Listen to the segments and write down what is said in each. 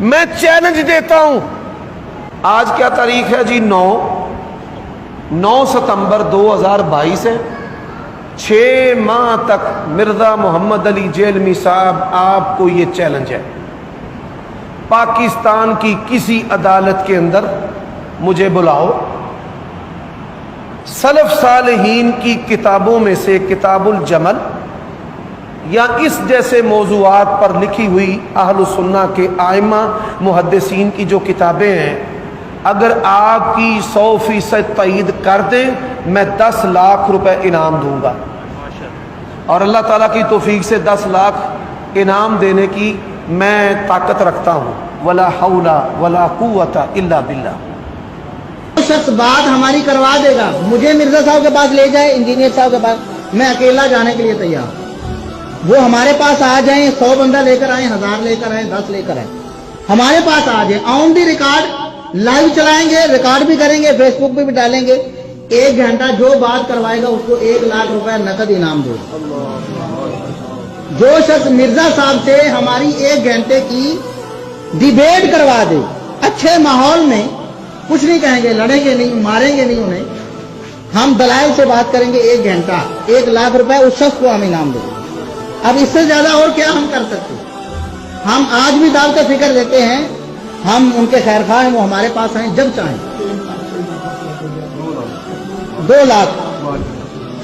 میں چیلنج دیتا ہوں، آج کیا تاریخ ہے جی؟ 9 ستمبر 2022 ہے۔ 6 ماہ تک مرزا محمد علی جیلمی صاحب، آپ کو یہ چیلنج ہے، پاکستان کی کسی عدالت کے اندر مجھے بلاؤ، سلف صالحین کی کتابوں میں سے کتاب الجمل یا اس جیسے موضوعات پر لکھی ہوئی اہل السنہ کے ائمہ محدثین کی جو کتابیں ہیں، اگر آپ کی 100% تائید کر دیں، میں 10 لاکھ روپے انعام دوں گا، اور اللہ تعالیٰ کی توفیق سے 10 لاکھ انعام دینے کی میں طاقت رکھتا ہوں۔ ولا حول ولا قوت الا باللہ۔ شخص بات ہماری کروا دے گا، مجھے مرزا صاحب کے پاس لے جائے، انجینئر صاحب کے پاس، میں اکیلا جانے کے لیے تیار ہوں۔ وہ ہمارے پاس آ جائیں، 100 بندہ لے کر آئیں، 1000 لے کر آئیں، 10 لے کر آئیں، ہمارے پاس آ جائیں، آن دی ریکارڈ لائیو چلائیں گے، ریکارڈ بھی کریں گے، فیس بک پہ بھی ڈالیں گے۔ 1 گھنٹہ جو بات کروائے گا اس کو 1 لاکھ روپے نقد انعام دے گا۔ جو شخص مرزا صاحب سے ہماری 1 گھنٹے کی ڈیبیٹ کروا دے، اچھے ماحول میں، کچھ نہیں کہیں گے، لڑیں گے نہیں، ماریں گے نہیں انہیں، ہم دلائل سے بات کریں گے، 1 گھنٹہ 1 لاکھ روپے اس شخص کو ہم انعام دیں گے۔ اب اس سے زیادہ اور کیا ہم کر سکتے ہیں؟ ہم آج بھی دعوت فکر دیتے ہیں، ہم ان کے خیر خواہ ہیں، وہ ہمارے پاس آئیں جب چاہیں۔ 2 لاکھ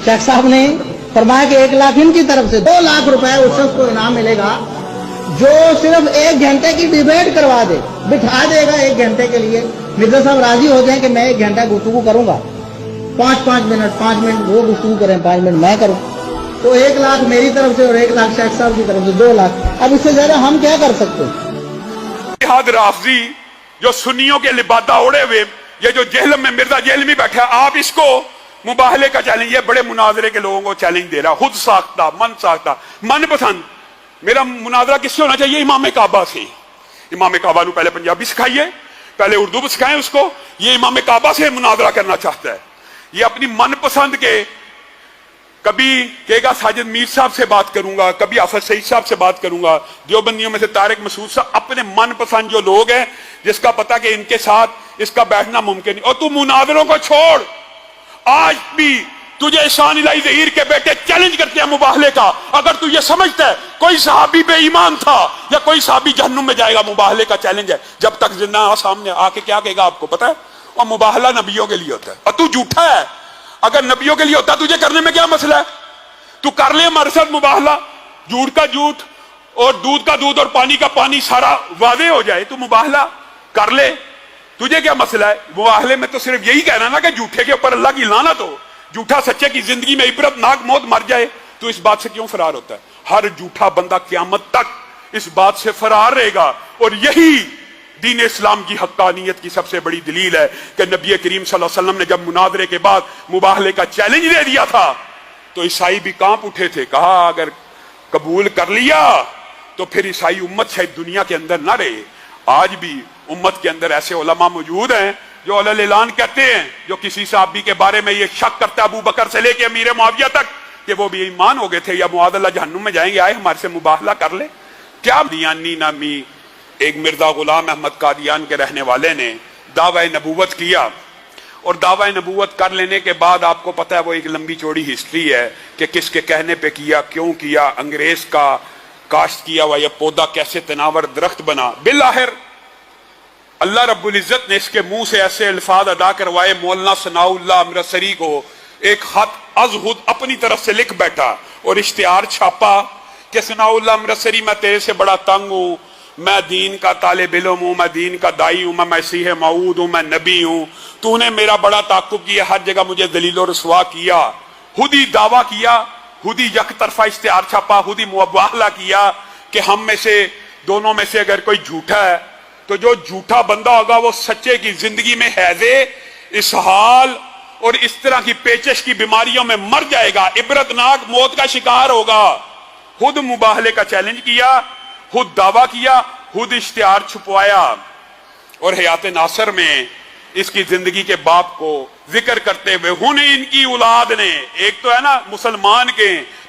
شیخ صاحب نے فرمایا کہ 1 لاکھ ان کی طرف سے، 2 لاکھ روپے اس شخص کو انعام ملے گا جو صرف 1 گھنٹے کی ڈیبیٹ کروا دے، بٹھا دے گا 1 گھنٹے کے لیے۔ مرزا صاحب راضی ہو جائیں کہ میں 1 گھنٹہ گفتگو کروں گا، 5 منٹ وہ گفتگو کریں، 5 منٹ میں کروں، تو 1 لاکھ میری طرف سے اور 1 لاکھ شیخ صاحب کی طرف سے، 2 لاکھ۔ اب اس سے زیادہ ہم کیا کر سکتے ہیں؟ اتحاد رافضی جو سنیوں کے لبادہ اوڑے ہوئے، یہ جو جہلم میں مرزا جہلمی بیٹھا، آپ اس کو مباہلے کا چیلنج، یہ بڑے مناظرے کے لوگوں کو چیلنج دے رہا، خود ساختہ، من پسند۔ میرا مناظرہ کس سے ہونا چاہیے؟ امام کعبہ سے۔ امام کعبہ نو پہلے پنجابی سکھائیے، پہلے اردو سکھائیں اس کو۔ یہ امام کعبہ سے مناظرہ کرنا چاہتا ہے، یہ اپنی من پسند کے، کبھی کہے گا ساجد میر صاحب سے بات کروں گا، کبھی حافظ سعید صاحب سے بات کروں گا، دیوبندیوں میں سے طارق مسعود صاحب، اپنے من پسند جو لوگ ہیں جس کا پتہ کہ ان کے ساتھ اس کا بیٹھنا ممکن نہیں۔ اور تو مناظروں کو چھوڑ، آج بھی تجھے احسان الہی ظہیر کے بیٹے چیلنج کرتے ہیں مباہلے کا۔ اگر تو یہ سمجھتا ہے کوئی صحابی بے ایمان تھا یا کوئی صحابی جہنم میں جائے گا، مباہلے کا چیلنج ہے، جب تک زندہ سامنے آ کے کیا کہے گا آپ کو پتہ ہے؟ اور مباہلہ نبیوں کے لیے ہوتا ہے، اور تو جھوٹا ہے۔ اگر نبیوں کے لیے ہوتا تجھے کرنے میں کیا مسئلہ ہے؟ تو کر لے ہمارے ساتھ مباہلہ، جھوٹ کا جھوٹ اور دودھ کا دودھ اور پانی کا پانی سارا واضح ہو جائے، تو مباہلہ کر لے، تجھے کیا مسئلہ ہے؟ مباہلے میں تو صرف یہی کہنا نا کہ جھوٹے کے اوپر اللہ کی لعنت ہو، جھوٹا سچے کی زندگی میں عبرت ناک موت مر جائے، تو اس بات سے کیوں فرار ہوتا ہے؟ ہر جھوٹا بندہ قیامت تک اس بات سے فرار رہے گا، اور یہی دین اسلام کی حقانیت کی سب سے بڑی دلیل ہے کہ نبی کریم صلی اللہ علیہ وسلم نے جب مناظرے کے بعد مباہلے کا چیلنج دے دیا تھا تو عیسائی بھی کانپ اٹھے تھے، کہا اگر قبول کر لیا تو پھر عیسائی امت شاید دنیا کے اندر نہ رہے۔ آج بھی امت کے اندر ایسے علماء موجود ہیں جو علی اعلان کہتے ہیں، جو کسی صحابی کے بارے میں یہ شک کرتا ہے، ابو بکر سے لے کے امیر معاویہ تک، کہ وہ بھی ایمان ہو گئے تھے یا معاذ اللہ جہنم میں جائیں گے، آئے ہمارے سے مباہلہ کر لے۔ کیا دیانی نامی ایک مرزا غلام احمد قادیان کے رہنے والے نے دعوی نبوت کیا، اور دعوی نبوت کر لینے کے بعد آپ کو پتہ ہے وہ ایک لمبی چوڑی ہسٹری ہے کہ کس کے کہنے پہ کیا، کیوں کیا، انگریز کا کاشت کیا ہوا یہ پودا کیسے تناور درخت بنا۔ بالآخر اللہ رب العزت نے اس کے منہ سے ایسے الفاظ ادا کروائے، مولانا ثناء اللہ امرتسری کو ایک خط از خود اپنی طرف سے لکھ بیٹھا اور اشتہار چھاپا کہ ثناء اللہ امرتسری میں تیرے سے بڑا تنگ ہوں، میں دین کا طالب علم ہوں، میں دین کا دائی ہوں، میں مسیح موعود ہوں، میں نبی ہوں، تو نے میرا بڑا تعاقب کیا، ہر جگہ مجھے ذلیل و رسوا کیا، خود ہی دعویٰ کیا، خود ہی یک طرفہ اشتہار چھاپا، خود ہی مباہلہ کیا کہ ہم میں سے دونوں میں سے اگر کوئی جھوٹا ہے تو جو جھوٹا بندہ ہوگا وہ سچے کی زندگی میں حیضے، اسہال اور اس طرح کی پیچش کی بیماریوں میں مر جائے گا، عبرتناک موت کا شکار ہوگا۔ خود مباہلے کا چیلنج کیا، خود دعویٰ کیا، خود اشتہار چھپوایا، اور حیات ناصر میں اس کی زندگی کے باپ کو ذکر کرتے ہوئے ان کی اولاد نے، ایک تو ہے نا مسلمان کے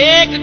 1